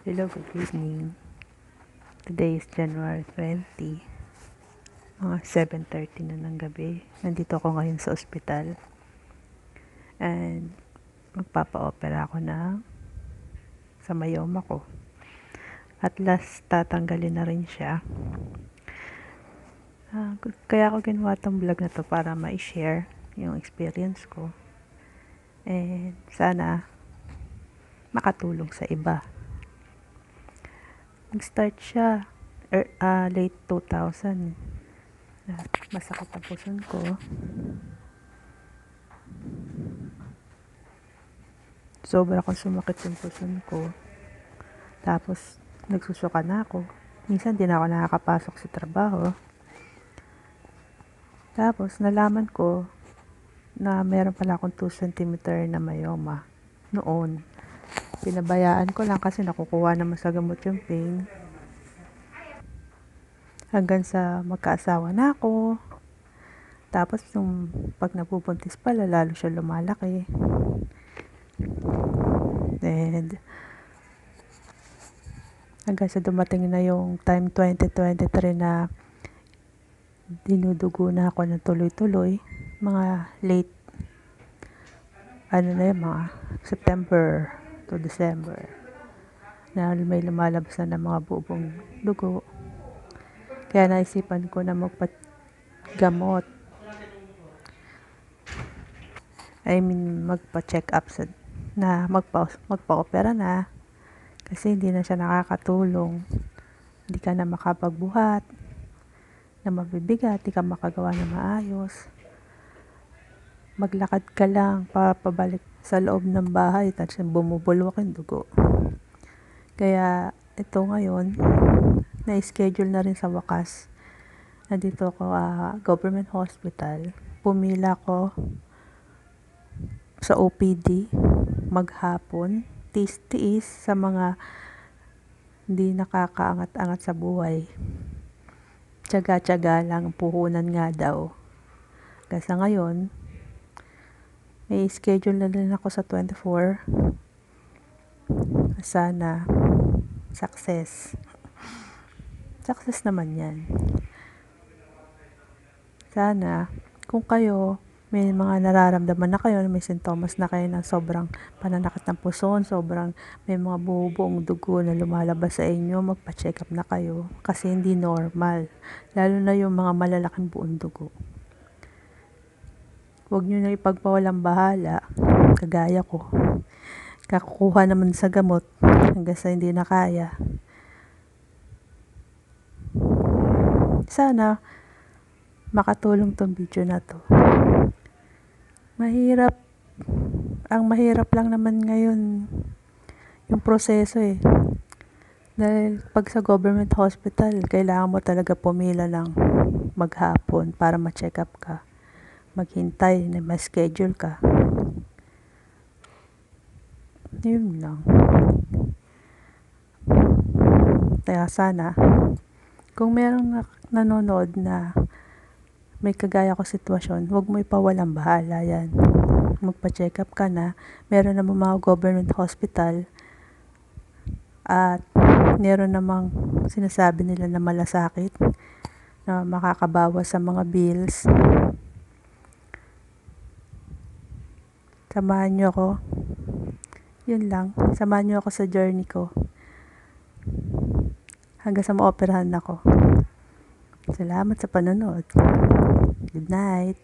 Hello, good evening. Today is January 20, mga 7:30 na ng gabi. Nandito ako ngayon sa ospital. And magpapa-opera ako sa mayoma ko. At last, tatanggalin na rin siya. Kaya ako ginawa tong vlog na to para ma-share yung experience ko. And sana makatulong sa iba. Nag-start siya late 2000. Masakit ang puson ko. Sobra kong sumakit yung puson ko. Tapos, nagsusuka na ako. Minsan, di na ako nakakapasok sa trabaho. Tapos, nalaman ko na meron pala akong 2 cm na myoma. Noon, pinabayaan ko lang kasi nakukuha naman sa gamot yung pain. Hanggang sa magkaasawa na ako. Tapos, pag nabubuntis pala, lalo siya lumalaki. And, hanggang sa dumating na yung time 2023 na dinudugo na ako ng tuloy-tuloy. Mga late, mga September to December. Na may lumalabas na ng mga bubong dugo. Kaya naisipan ko na magpagamot. Magpa-check up na magpa-opera na. Kasi hindi na siya nakakatulong. Hindi ka na makapagbuhat na mabibigat, hindi ka makagawa na maayos. Maglakad ka lang pabalik sa loob ng bahay, tapos bumubulwak yung dugo. Kaya ito ngayon, na-schedule na rin sa wakas. Nandito ako government hospital. Pumila ko sa OPD maghapon, tiis sa mga hindi nakakaangat-angat sa buhay. Tiyaga-tiyaga lang, puhunan nga daw. Kasi ngayon, may schedule na rin ako sa 24. Sana success naman yan. Sana kung kayo may mga nararamdaman na kayo, may sintomas na kayo ng sobrang pananakit ng puson, sobrang may mga buong dugo na lumalabas sa inyo, magpa-check up na kayo kasi hindi normal, lalo na yung mga malalaking buong dugo. Huwag nyo na ipagpawalang bahala, kagaya ko. Kakukuha naman sa gamot hanggang sa hindi na kaya. Sana makatulong tong video na to. Ang mahirap lang naman ngayon yung proseso Dahil pag sa government hospital, kailangan mo talaga pumila lang maghapon para ma-check up ka. Maghintay na ma-schedule ka. Yun lang. Kaya sana, kung merong nanonood na may kagaya ko sitwasyon, huwag mo ipawalang bahala yan. Magpa-check up ka na. Meron namang mga government hospital at meron namang sinasabi nila na malasakit na makakabawas sa mga bills. Samahan nyo ako. Yun lang. Samahan nyo ako sa journey ko. Hanggang sa maoperahan ako. Salamat sa panonood. Good night.